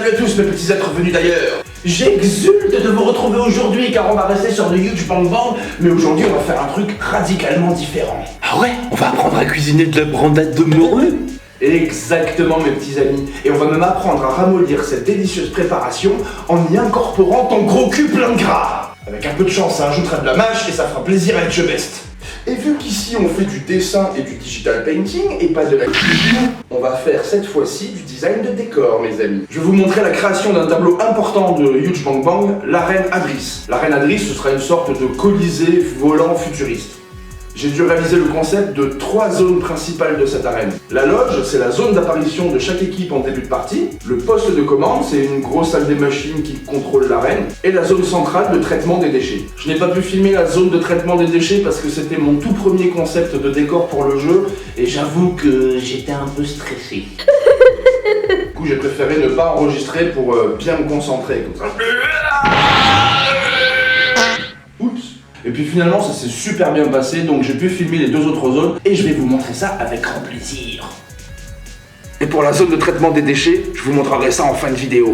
à tous mes petits êtres venus d'ailleurs. J'exulte de vous retrouver aujourd'hui car on va rester sur le Huge Bang Bang, mais aujourd'hui on va faire un truc radicalement différent. Ah ouais? On va apprendre à cuisiner de la brandade de morue? Exactement mes petits amis, et on va même apprendre à ramollir cette délicieuse préparation en y incorporant ton gros cul plein de gras. Avec un peu de chance, ça ajoutera de la mâche et ça fera plaisir à être best. Et vu qu'ici on fait du dessin et du digital painting et pas de la cuisine, on va faire cette fois-ci du design de décor mes amis. Je vais vous montrer la création d'un tableau important de Huge Bang Bang, l'arène Adris. L'arène Adris, ce sera une sorte de colisée volant futuriste. J'ai dû réaliser le concept de 3 zones principales de cette arène. La loge, c'est la zone d'apparition de chaque équipe en début de partie. Le poste de commande, c'est une grosse salle des machines qui contrôle l'arène. Et la zone centrale de traitement des déchets. Je n'ai pas pu filmer la zone de traitement des déchets parce que c'était mon tout premier concept de décor pour le jeu. Et j'avoue que j'étais un peu stressé. Du coup, j'ai préféré ne pas enregistrer pour bien me concentrer. Comme ça. Oups. Et puis finalement ça s'est super bien passé, donc j'ai pu filmer les 2 autres zones et je vais vous montrer ça avec grand plaisir. Et pour la zone de traitement des déchets, je vous montrerai ça en fin de vidéo.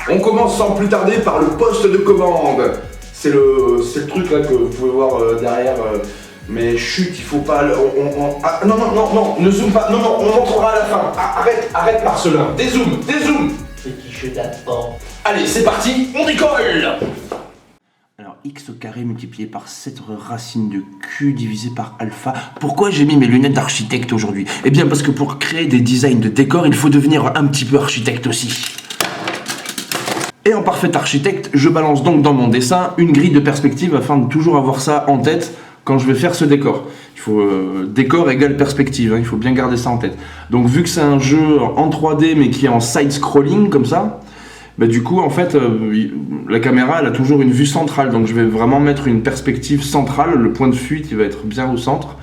On commence sans plus tarder par le poste de commande. C'est le truc là que vous pouvez voir derrière, mais chut, il faut pas... Ah, non, ne zoome pas, non, on montrera à la fin. Ah, arrête Marcelin, dézoome. Petit jeu d'apprend. Allez, c'est parti, on décolle. Alors x au carré multiplié par 7 racines de q divisé par alpha. Pourquoi j'ai mis mes lunettes d'architecte aujourd'hui? Eh bien parce que pour créer des designs de décor, il faut devenir un petit peu architecte aussi. Et en parfait architecte, je balance donc dans mon dessin une grille de perspective afin de toujours avoir ça en tête quand je vais faire ce décor. Il faut décor égale perspective, hein, il faut bien garder ça en tête. Donc vu que c'est un jeu en 3D mais qui est en side-scrolling comme ça, bah, du coup, en fait, la caméra, elle a toujours une vue centrale. Donc, je vais vraiment mettre une perspective centrale. Le point de fuite, il va être bien au centre.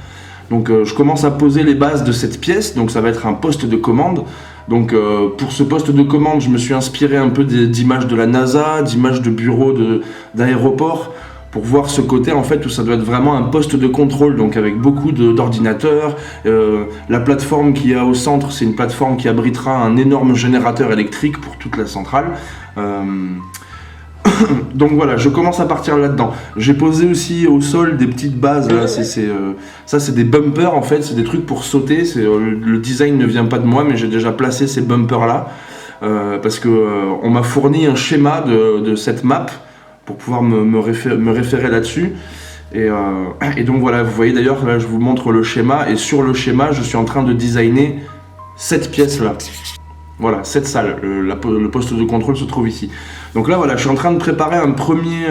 Donc, je commence à poser les bases de cette pièce. Donc, ça va être un poste de commande. Donc, pour ce poste de commande, je me suis inspiré un peu d'images de la NASA, d'images de bureaux d'aéroports, pour voir ce côté en fait où ça doit être vraiment un poste de contrôle, donc avec beaucoup d'ordinateurs. La plateforme qu'il y a au centre, c'est une plateforme qui abritera un énorme générateur électrique pour toute la centrale. Donc voilà, je commence à partir là-dedans. J'ai posé aussi au sol des petites bases, là, ça c'est des bumpers en fait, c'est des trucs pour sauter. Le design ne vient pas de moi, mais j'ai déjà placé ces bumpers là, parce que on m'a fourni un schéma de cette map, pour pouvoir me référer là-dessus. Et donc voilà, vous voyez d'ailleurs, là je vous montre le schéma, et sur le schéma, je suis en train de designer cette pièce-là. Voilà, cette salle, le poste de contrôle se trouve ici. Donc là voilà, je suis en train de préparer un premier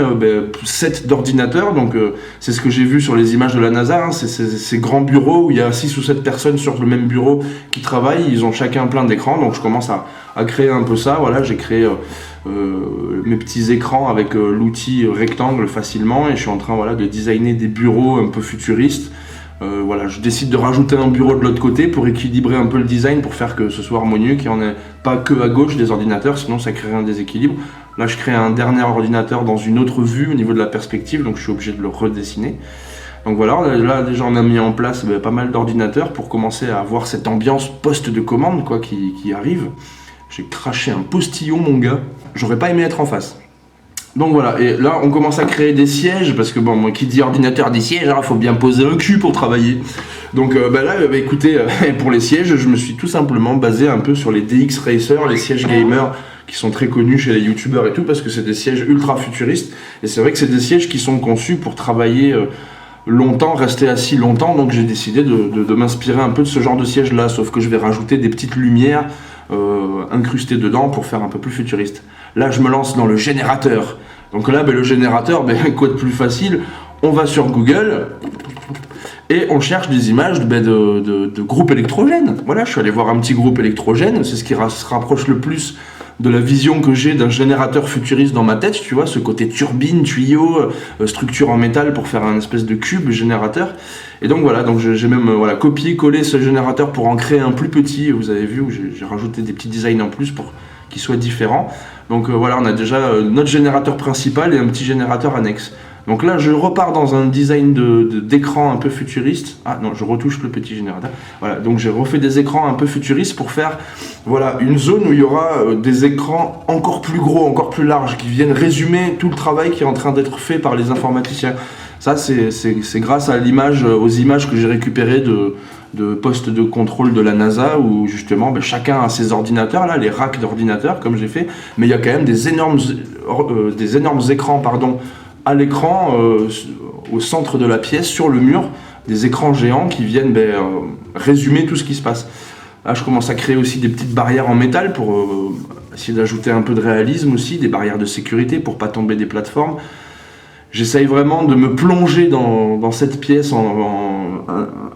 set d'ordinateurs, donc c'est ce que j'ai vu sur les images de la NASA, hein, c'est ces grands bureaux où il y a 6 ou 7 personnes sur le même bureau qui travaillent, ils ont chacun plein d'écrans, donc je commence à créer un peu ça. Voilà, j'ai créé mes petits écrans avec l'outil rectangle facilement, et je suis en train de designer des bureaux un peu futuristes. Voilà, je décide de rajouter un bureau de l'autre côté pour équilibrer un peu le design, pour faire que ce soit harmonieux, qu'il n'y en ait pas que à gauche des ordinateurs, sinon ça créerait un déséquilibre. Là je crée un dernier ordinateur dans une autre vue au niveau de la perspective, donc je suis obligé de le redessiner. Donc voilà, là déjà on a mis en place pas mal d'ordinateurs pour commencer à avoir cette ambiance poste de commande quoi, qui arrive. J'ai craché un postillon mon gars, j'aurais pas aimé être en face. Donc voilà, et là on commence à créer des sièges, parce que bon, moi qui dit ordinateur des sièges, il faut bien poser un cul pour travailler. Donc là, écoutez, pour les sièges, je me suis tout simplement basé un peu sur les DX Racer, les sièges gamer qui sont très connus chez les youtubeurs et tout, parce que c'est des sièges ultra futuristes, et c'est vrai que c'est des sièges qui sont conçus pour travailler longtemps, rester assis longtemps, donc j'ai décidé de m'inspirer un peu de ce genre de siège là, sauf que je vais rajouter des petites lumières incrustées dedans pour faire un peu plus futuriste. Là je me lance dans le générateur. Donc là le générateur, quoi de plus facile, on va sur Google et on cherche des images de groupes électrogènes. Voilà, je suis allé voir un petit groupe électrogène, c'est ce qui se rapproche le plus de la vision que j'ai d'un générateur futuriste dans ma tête, tu vois, ce côté turbine, tuyau, structure en métal pour faire un espèce de cube générateur. Et donc voilà, donc j'ai même copié-collé ce générateur pour en créer un plus petit, vous avez vu, où j'ai rajouté des petits designs en plus pour qu'il soit différent. Donc voilà, on a déjà notre générateur principal et un petit générateur annexe. Donc là, je repars dans un design d'écran un peu futuriste. Ah non, je retouche le petit générateur. Voilà, donc j'ai refait des écrans un peu futuristes pour faire voilà, une zone où il y aura des écrans encore plus gros, encore plus larges, qui viennent résumer tout le travail qui est en train d'être fait par les informaticiens. Ça, c'est grâce à l'image, aux images que j'ai récupérées de postes de contrôle de la NASA, où justement chacun a ses ordinateurs, là, les racks d'ordinateurs, comme j'ai fait, mais il y a quand même des énormes écrans, pardon, à l'écran, au centre de la pièce, sur le mur, des écrans géants qui viennent résumer tout ce qui se passe. Là, je commence à créer aussi des petites barrières en métal pour essayer d'ajouter un peu de réalisme aussi, des barrières de sécurité pour pas tomber des plateformes. J'essaye vraiment de me plonger dans cette pièce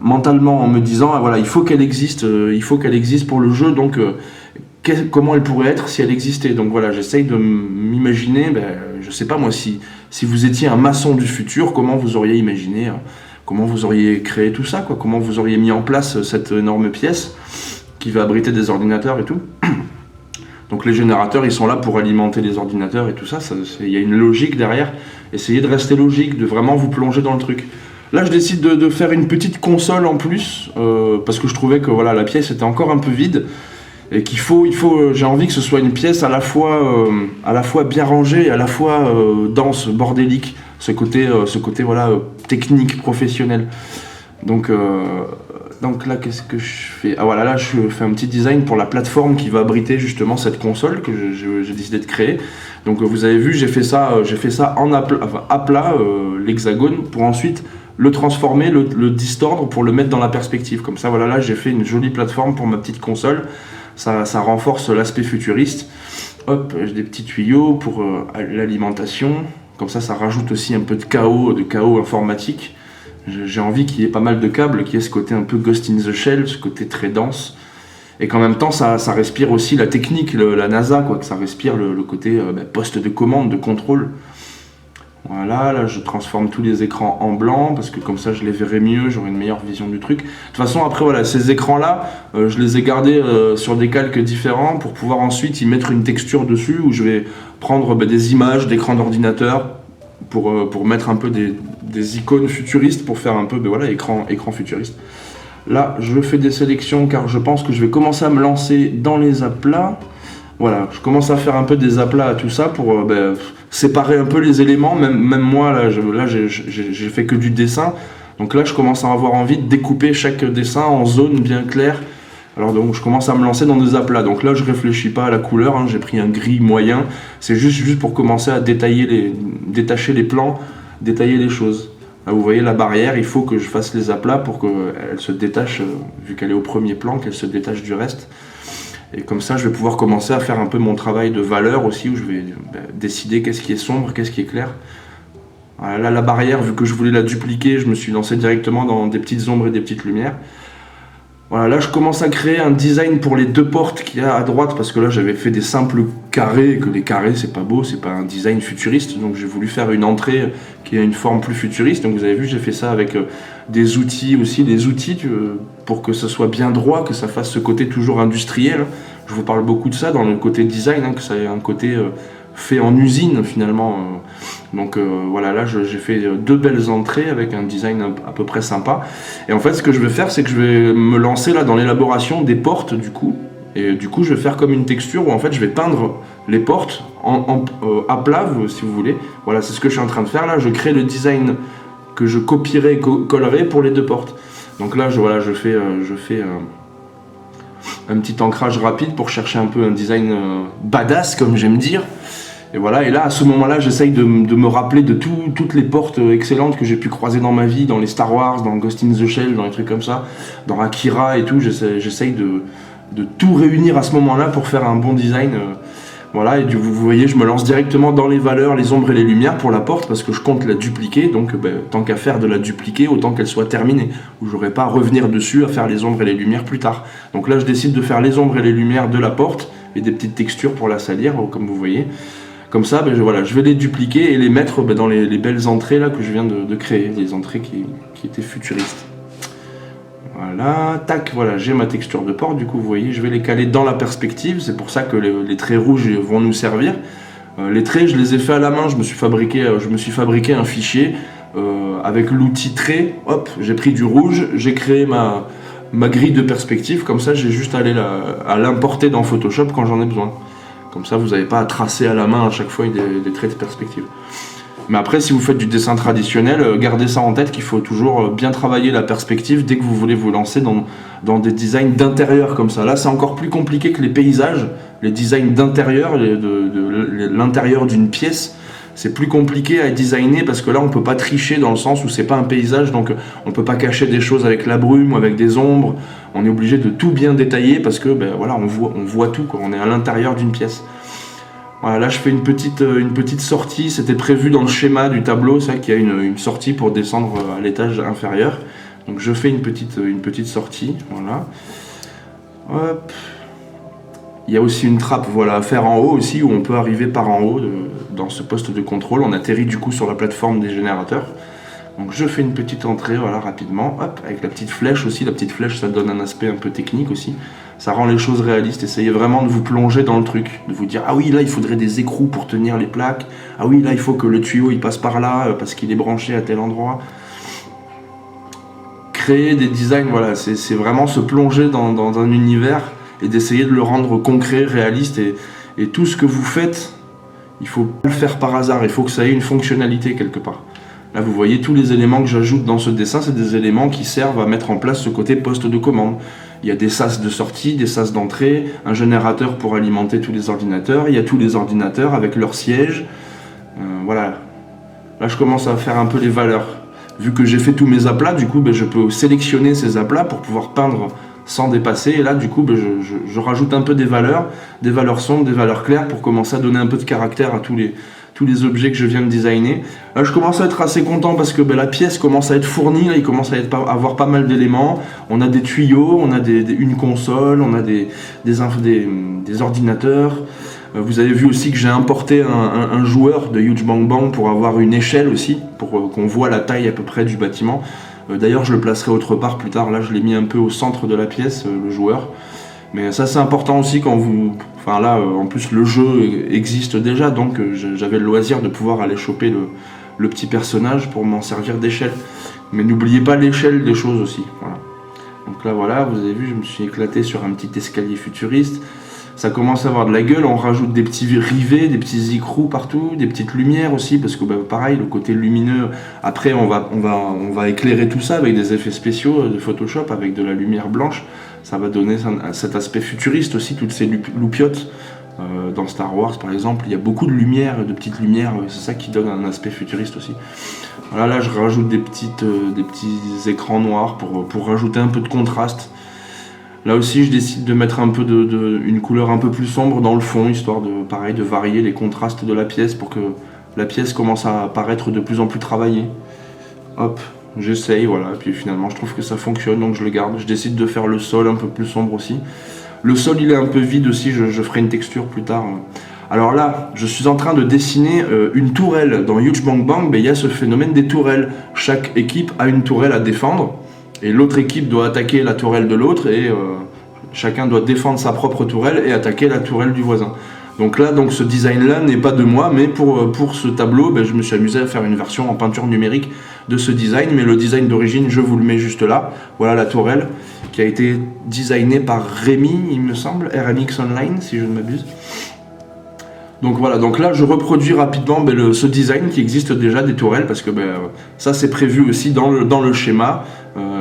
mentalement en me disant voilà, il faut qu'elle existe pour le jeu, donc comment elle pourrait être si elle existait. Donc voilà, j'essaye de m'imaginer, je sais pas moi, si vous étiez un maçon du futur, comment vous auriez imaginé, comment vous auriez créé tout ça, quoi, comment vous auriez mis en place cette énorme pièce qui va abriter des ordinateurs et tout. Donc les générateurs, ils sont là pour alimenter les ordinateurs et tout ça, il y a une logique derrière. Essayez de rester logique, de vraiment vous plonger dans le truc. Là, je décide de faire une petite console en plus, parce que je trouvais que voilà, la pièce était encore un peu vide, et j'ai envie que ce soit une pièce à la fois bien rangée et à la fois dense, bordélique, ce côté voilà, technique, professionnel. Donc là, qu'est-ce que je fais? Ah voilà, là, je fais un petit design pour la plateforme qui va abriter justement cette console que j'ai décidé de créer. Donc vous avez vu, j'ai fait ça en à plat, l'hexagone, pour ensuite le transformer, le distordre pour le mettre dans la perspective. Comme ça, voilà, là, j'ai fait une jolie plateforme pour ma petite console. Ça renforce l'aspect futuriste. Hop, j'ai des petits tuyaux pour l'alimentation. Comme ça rajoute aussi un peu de chaos informatique. J'ai envie qu'il y ait pas mal de câbles, qu'il y ait ce côté un peu Ghost in the Shell, ce côté très dense. Et qu'en même temps, ça respire aussi la technique, la NASA, quoi, que ça respire le côté poste de commande, de contrôle. Voilà, là je transforme tous les écrans en blanc, parce que comme ça je les verrai mieux, j'aurai une meilleure vision du truc. De toute façon, après, voilà, ces écrans-là, je les ai gardés sur des calques différents pour pouvoir ensuite y mettre une texture dessus, où je vais prendre des images d'écran d'ordinateur, pour mettre un peu des icônes futuristes, pour faire un peu voilà, écran futuriste. Là, je fais des sélections car je pense que je vais commencer à me lancer dans les aplats. Voilà, je commence à faire un peu des aplats à tout ça pour séparer un peu les éléments. Même moi, là, j'ai fait que du dessin. Donc là, je commence à avoir envie de découper chaque dessin en zones bien claires. Alors donc, je commence à me lancer dans des aplats. Donc là, je réfléchis pas à la couleur, hein, j'ai pris un gris moyen. C'est juste pour commencer à détacher les plans, détailler les choses. Là, vous voyez la barrière, il faut que je fasse les aplats pour qu'elle se détache, vu qu'elle est au premier plan, qu'elle se détache du reste. Et comme ça, je vais pouvoir commencer à faire un peu mon travail de valeur aussi, où je vais décider qu'est-ce qui est sombre, qu'est-ce qui est clair. Voilà, là, la barrière, vu que je voulais la dupliquer, je me suis lancé directement dans des petites ombres et des petites lumières. Voilà, là, je commence à créer un design pour les deux portes qu'il y a à droite, parce que là, j'avais fait des simples carrés, et que les carrés, c'est pas beau, c'est pas un design futuriste. Donc, j'ai voulu faire une entrée qui a une forme plus futuriste. Donc, vous avez vu, j'ai fait ça avec des outils aussi, pour que ce soit bien droit, que ça fasse ce côté toujours industriel. Je vous parle beaucoup de ça dans le côté design, hein, que ça ait un côté fait en usine finalement. Donc voilà, là j'ai fait deux belles entrées avec un design à peu près sympa. Et en fait, ce que je vais faire, c'est que je vais me lancer là dans l'élaboration des portes du coup. Et du coup, je vais faire comme une texture où en fait je vais peindre les portes à plat, si vous voulez. Voilà, c'est ce que je suis en train de faire là. Je crée le design que je copierai et collerai pour les deux portes. Donc là, je fais un petit ancrage rapide pour chercher un peu un design badass, comme j'aime dire. Et voilà, et là, à ce moment-là, j'essaye de me rappeler de toutes les portes excellentes que j'ai pu croiser dans ma vie, dans les Star Wars, dans Ghost in the Shell, dans les trucs comme ça, dans Akira et tout. J'essaye de tout réunir à ce moment-là pour faire un bon design. Voilà, et vous voyez, je me lance directement dans les valeurs, les ombres et les lumières pour la porte, parce que je compte la dupliquer, donc tant qu'à faire de la dupliquer, autant qu'elle soit terminée, où j'aurai pas à revenir dessus à faire les ombres et les lumières plus tard. Donc là, je décide de faire les ombres et les lumières de la porte, et des petites textures pour la salir, comme vous voyez. Comme ça, je vais les dupliquer et les mettre dans les belles entrées là, que je viens de créer, des entrées qui étaient futuristes. Voilà, tac, voilà, j'ai ma texture de porte, du coup vous voyez, je vais les caler dans la perspective, c'est pour ça que les traits rouges vont nous servir. Les traits, je les ai fait à la main, je me suis fabriqué un fichier avec l'outil trait. Hop, j'ai pris du rouge, j'ai créé ma grille de perspective, comme ça j'ai juste à l'importer dans Photoshop quand j'en ai besoin. Comme ça vous n'avez pas à tracer à la main à chaque fois des traits de perspective. Mais après, si vous faites du dessin traditionnel, gardez ça en tête qu'il faut toujours bien travailler la perspective dès que vous voulez vous lancer dans des designs d'intérieur comme ça. Là, c'est encore plus compliqué que les paysages, les designs d'intérieur, de l'intérieur d'une pièce. C'est plus compliqué à designer parce que là, on peut pas tricher dans le sens où c'est pas un paysage, donc on peut pas cacher des choses avec la brume ou avec des ombres. On est obligé de tout bien détailler parce que, ben voilà, on voit tout, quoi. On est à l'intérieur d'une pièce. Voilà, là je fais une petite sortie, c'était prévu dans le schéma du tableau, ça qu'il y a une sortie pour descendre à l'étage inférieur. Donc je fais une petite sortie, voilà. Hop. Il y a aussi une trappe, voilà, à faire en haut aussi, où on peut arriver par en haut dans ce poste de contrôle. On atterrit du coup sur la plateforme des générateurs. Donc je fais une petite entrée, voilà, rapidement, hop, avec la petite flèche aussi. La petite flèche, ça donne un aspect un peu technique aussi. Ça rend les choses réalistes. Essayez vraiment de vous plonger dans le truc, de vous dire ah oui, là il faudrait des écrous pour tenir les plaques. Ah oui, là il faut que le tuyau il passe par là parce qu'il est branché à tel endroit. Créer des designs, voilà, c'est vraiment se plonger dans un univers et d'essayer de le rendre concret, réaliste. Et tout ce que vous faites, il faut pas le faire par hasard. Il faut que ça ait une fonctionnalité quelque part. Là, vous voyez tous les éléments que j'ajoute dans ce dessin, c'est des éléments qui servent à mettre en place ce côté poste de commande. Il y a des sas de sortie, des sas d'entrée, un générateur pour alimenter tous les ordinateurs. Il y a tous les ordinateurs avec leurs sièges. Voilà. Là, je commence à faire un peu les valeurs. Vu que j'ai fait tous mes aplats, du coup, je peux sélectionner ces aplats pour pouvoir peindre sans dépasser. Et là, du coup, je rajoute un peu des valeurs sombres, des valeurs claires pour commencer à donner un peu de caractère à tous les objets que je viens de designer. Là, je commence à être assez content parce que la pièce commence à être fournie. Là, il commence à avoir pas mal d'éléments. On a des tuyaux, on a une console, on a des ordinateurs. Vous avez vu aussi que j'ai importé un joueur de Huge Bang Bang pour avoir une échelle aussi, pour qu'on voit la taille à peu près du bâtiment. D'ailleurs, je le placerai autre part plus tard. Là, je l'ai mis un peu au centre de la pièce, le joueur. Mais ça, c'est important aussi quand vous... Enfin là, en plus, le jeu existe déjà, donc j'avais le loisir de pouvoir aller choper le petit personnage pour m'en servir d'échelle. Mais n'oubliez pas l'échelle des choses aussi. Voilà. Donc là, voilà, vous avez vu, je me suis éclaté sur un petit escalier futuriste. Ça commence à avoir de la gueule, on rajoute des petits rivets, des petits écrous partout, des petites lumières aussi, parce que pareil, le côté lumineux, après on va éclairer tout ça avec des effets spéciaux de Photoshop, avec de la lumière blanche. Ça va donner cet aspect futuriste aussi, toutes ces loupiottes. Dans Star Wars par exemple, il y a beaucoup de lumière, de petites lumières, c'est ça qui donne un aspect futuriste aussi. Voilà, là je rajoute des petits écrans noirs pour rajouter un peu de contraste. Là aussi, je décide de mettre un peu une couleur un peu plus sombre dans le fond, histoire de varier les contrastes de la pièce pour que la pièce commence à paraître de plus en plus travaillée. Hop, j'essaye, voilà, et puis finalement je trouve que ça fonctionne, donc je le garde. Je décide de faire le sol un peu plus sombre aussi. Le sol, il est un peu vide aussi, je ferai une texture plus tard. Alors là, je suis en train de dessiner une tourelle. Dans Huge Bang Bang, il y a ce phénomène des tourelles. Chaque équipe a une tourelle à défendre. Et l'autre équipe doit attaquer la tourelle de l'autre et chacun doit défendre sa propre tourelle et attaquer la tourelle du voisin. Donc là, ce design-là n'est pas de moi, mais pour ce tableau, je me suis amusé à faire une version en peinture numérique de ce design. Mais le design d'origine, je vous le mets juste là. Voilà la tourelle qui a été designée par Rémi, il me semble, RMX Online, si je ne m'abuse. Donc voilà, donc là je reproduis rapidement ce design qui existe déjà des tourelles parce que ça c'est prévu aussi dans le schéma.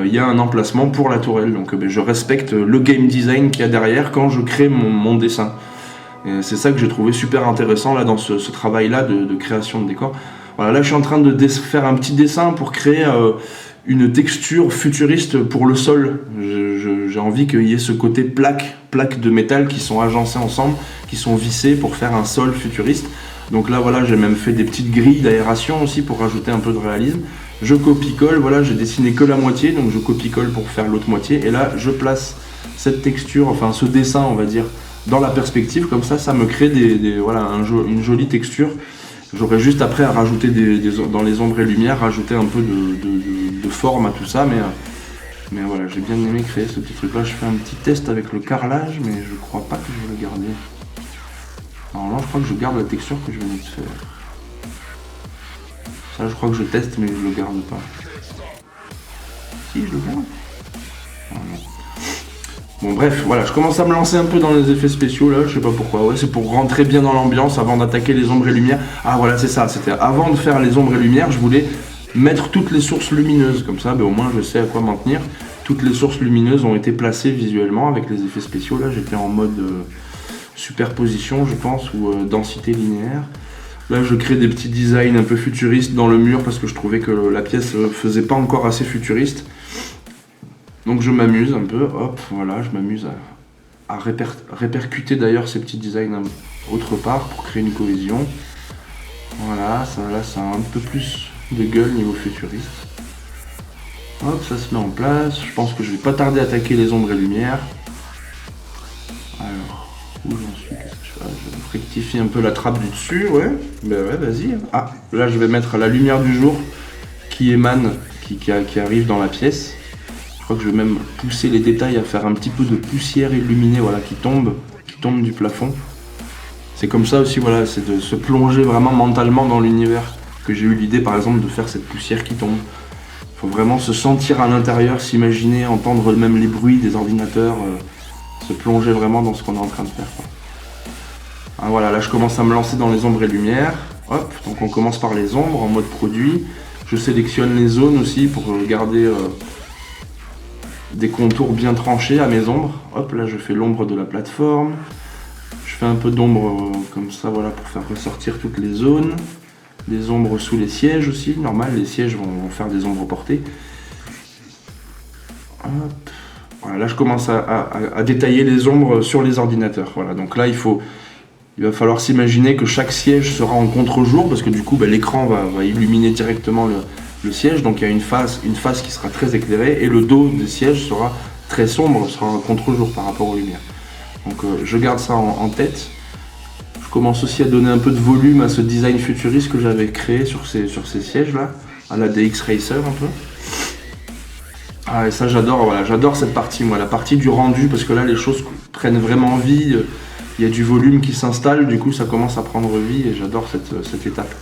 Il y a un emplacement pour la tourelle, donc je respecte le game design qu'il y a derrière quand je crée mon dessin. Et c'est ça que j'ai trouvé super intéressant là dans ce travail là de création de décor. Voilà, là je suis en train de faire un petit dessin pour créer une texture futuriste pour le sol. J'ai envie qu'il y ait ce côté plaques de métal qui sont agencées ensemble, qui sont vissées pour faire un sol futuriste. Donc là voilà, j'ai même fait des petites grilles d'aération aussi pour rajouter un peu de réalisme. Je copie-colle, voilà, j'ai dessiné que la moitié, donc je copie-colle pour faire l'autre moitié. Et là je place cette texture, enfin ce dessin on va dire, dans la perspective, comme ça me crée une jolie texture. J'aurais juste après à rajouter dans les ombres et lumières, rajouter un peu de forme à tout ça, mais voilà, j'ai bien aimé créer ce petit truc là. Je fais un petit test avec le carrelage, mais je crois pas que je vais le garder. Normalement, je crois que je garde la texture que je venais de faire. Ça, je crois que je teste, mais je le garde pas. Si, je le garde. Ah, non. Bon, bref, voilà, je commence à me lancer un peu dans les effets spéciaux là, je sais pas pourquoi. Ouais, c'est pour rentrer bien dans l'ambiance avant d'attaquer les ombres et lumières. Ah, voilà, c'est ça, c'était avant de faire les ombres et lumières, je voulais mettre toutes les sources lumineuses. Comme ça, ben, au moins, je sais à quoi m'en tenir. Toutes les sources lumineuses ont été placées visuellement avec les effets spéciaux. Là, j'étais en mode superposition, je pense, ou densité linéaire. Là, je crée des petits designs un peu futuristes dans le mur parce que je trouvais que la pièce faisait pas encore assez futuriste. Donc je m'amuse un peu, hop, voilà, je m'amuse à répercuter d'ailleurs ces petits designs autre part pour créer une cohésion. Voilà, ça, là, ça a un peu plus de gueule niveau futuriste. Hop, ça se met en place. Je pense que je vais pas tarder à attaquer les ombres et lumières. Alors, où j'en suis? Qu'est-ce que je fais? Je rectifie un peu la trappe du dessus, ouais. Ben ouais, vas-y. Ah, là je vais mettre la lumière du jour qui émane, qui arrive dans la pièce. Je crois que je vais même pousser les détails à faire un petit peu de poussière illuminée, voilà, qui tombe du plafond. C'est comme ça aussi, voilà, c'est de se plonger vraiment mentalement dans l'univers que j'ai eu l'idée, par exemple, de faire cette poussière qui tombe. Il faut vraiment se sentir à l'intérieur, s'imaginer, entendre même les bruits des ordinateurs, se plonger vraiment dans ce qu'on est en train de faire, quoi. Ah, voilà, là je commence à me lancer dans les ombres et lumières. Hop, donc on commence par les ombres en mode produit. Je sélectionne les zones aussi pour garder des contours bien tranchés à mes ombres. Hop, là je fais l'ombre de la plateforme. Je fais un peu d'ombre comme ça, voilà, pour faire ressortir toutes les zones. Des ombres sous les sièges aussi, normal, les sièges vont faire des ombres portées. Hop. Voilà, là je commence à détailler les ombres sur les ordinateurs. Voilà, donc là il va falloir s'imaginer que chaque siège sera en contre-jour, parce que du coup l'écran va illuminer directement le siège, donc il y a une face qui sera très éclairée, et le dos des sièges sera très sombre, sera en contre-jour par rapport aux lumières. Donc je garde ça en tête. Je commence aussi à donner un peu de volume à ce design futuriste que j'avais créé sur ces sièges là, à la DX Racer un peu. Ah, et ça j'adore, voilà, j'adore cette partie, moi, la partie du rendu, parce que là les choses prennent vraiment vie, il y a du volume qui s'installe, du coup ça commence à prendre vie et j'adore cette étape.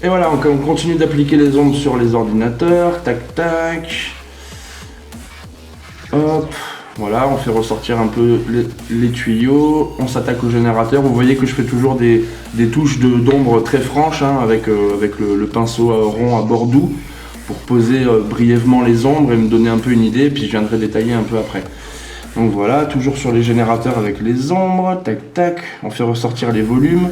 Et voilà, on continue d'appliquer les ombres sur les ordinateurs, tac tac. Hop. Voilà, on fait ressortir un peu les tuyaux, on s'attaque au générateur. Vous voyez que je fais toujours des touches d'ombre très franches, hein, avec le pinceau rond à bord doux pour poser brièvement les ombres et me donner un peu une idée, puis je viendrai détailler un peu après. Donc voilà, toujours sur les générateurs avec les ombres, tac tac, on fait ressortir les volumes.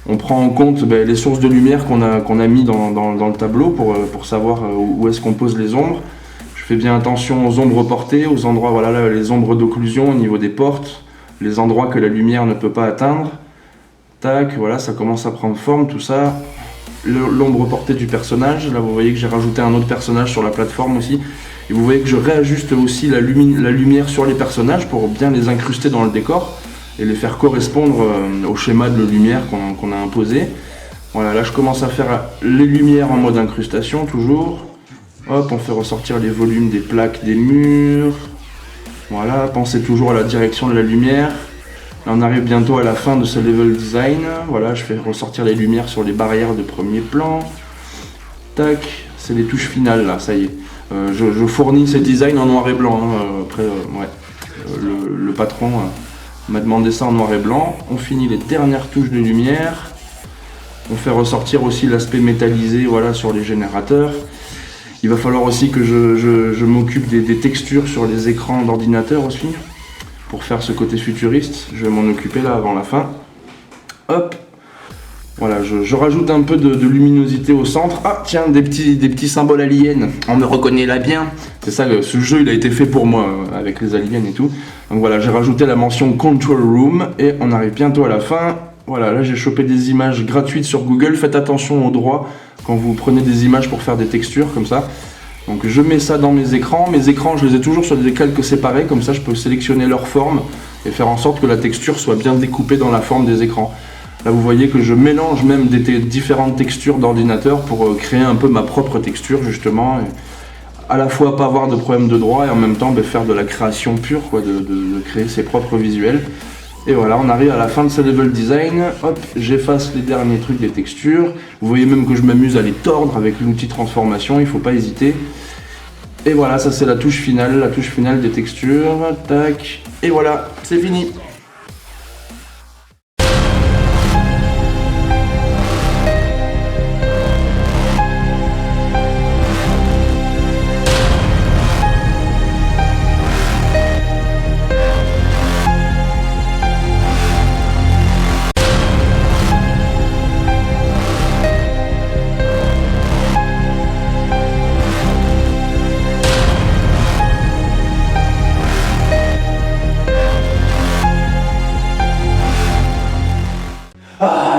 On prend en compte les sources de lumière qu'on a mis dans le tableau pour savoir où est-ce qu'on pose les ombres. Je fais bien attention aux ombres portées, aux endroits, voilà, là, les ombres d'occlusion au niveau des portes, les endroits que la lumière ne peut pas atteindre. Tac, voilà, ça commence à prendre forme, tout ça. L'ombre portée du personnage, là vous voyez que j'ai rajouté un autre personnage sur la plateforme aussi. Et vous voyez que je réajuste aussi la lumière sur les personnages pour bien les incruster dans le décor et les faire correspondre au schéma de lumière qu'on a imposé. Voilà, là je commence à faire les lumières en mode incrustation toujours. Hop, on fait ressortir les volumes des plaques des murs. Voilà, pensez toujours à la direction de la lumière. Là, on arrive bientôt à la fin de ce level design. Voilà, je fais ressortir les lumières sur les barrières de premier plan. Tac, c'est les touches finales là, ça y est. Je fournis ces designs en noir et blanc. Hein. Après, le patron m'a demandé ça en noir et blanc. On finit les dernières touches de lumière. On fait ressortir aussi l'aspect métallisé, voilà, sur les générateurs. Il va falloir aussi que je m'occupe des textures sur les écrans d'ordinateur aussi, pour faire ce côté futuriste. Je vais m'en occuper là avant la fin. Hop, voilà, je rajoute un peu de luminosité au centre. Ah tiens, des petits symboles aliens, on me reconnaît là bien. C'est ça, ce jeu il a été fait pour moi, avec les aliens et tout. Donc voilà, j'ai rajouté la mention Control Room, et on arrive bientôt à la fin. Voilà, là j'ai chopé des images gratuites sur Google, faites attention aux droits quand vous prenez des images pour faire des textures comme ça. Donc je mets ça dans mes écrans je les ai toujours sur des calques séparés, comme ça je peux sélectionner leur forme et faire en sorte que la texture soit bien découpée dans la forme des écrans. Là vous voyez que je mélange même des différentes textures d'ordinateur pour créer un peu ma propre texture justement, et à la fois pas avoir de problème de droit et en même temps faire de la création pure, quoi, de créer ses propres visuels. Et voilà, on arrive à la fin de ce level design. Hop, j'efface les derniers trucs des textures. Vous voyez même que je m'amuse à les tordre avec l'outil transformation, il faut pas hésiter. Et voilà, ça c'est la touche finale des textures. Tac, et voilà, c'est fini.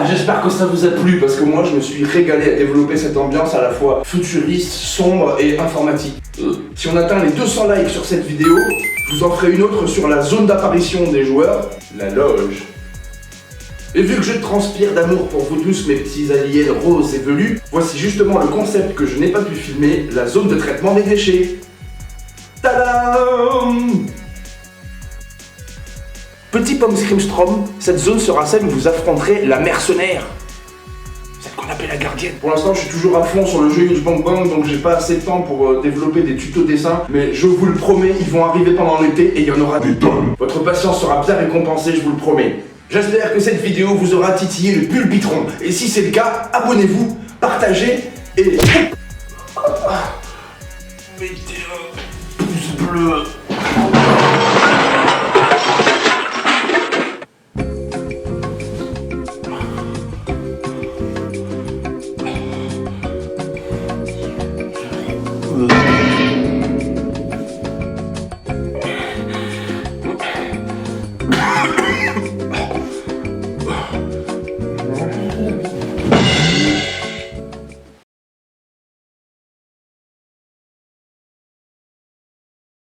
J'espère que ça vous a plu parce que moi je me suis régalé à développer cette ambiance à la fois futuriste, sombre et informatique. Si on atteint les 200 likes sur cette vidéo, je vous en ferai une autre sur la zone d'apparition des joueurs, la loge. Et vu que je transpire d'amour pour vous tous mes petits aliens roses et velus, voici justement le concept que je n'ai pas pu filmer, la zone de traitement des déchets. Tadam! Petit Pomme Screamstrom, cette zone sera celle où vous affronterez la mercenaire. Celle qu'on appelle la gardienne. Pour l'instant, je suis toujours à fond sur le jeu Huge Bang Bang, donc j'ai pas assez de temps pour développer des tutos dessins. Mais je vous le promets, ils vont arriver pendant l'été et il y en aura des tonnes. Votre patience sera bien récompensée, je vous le promets. J'espère que cette vidéo vous aura titillé le pulpitron. Et si c'est le cas, abonnez-vous, partagez et... mettez un pouce bleu.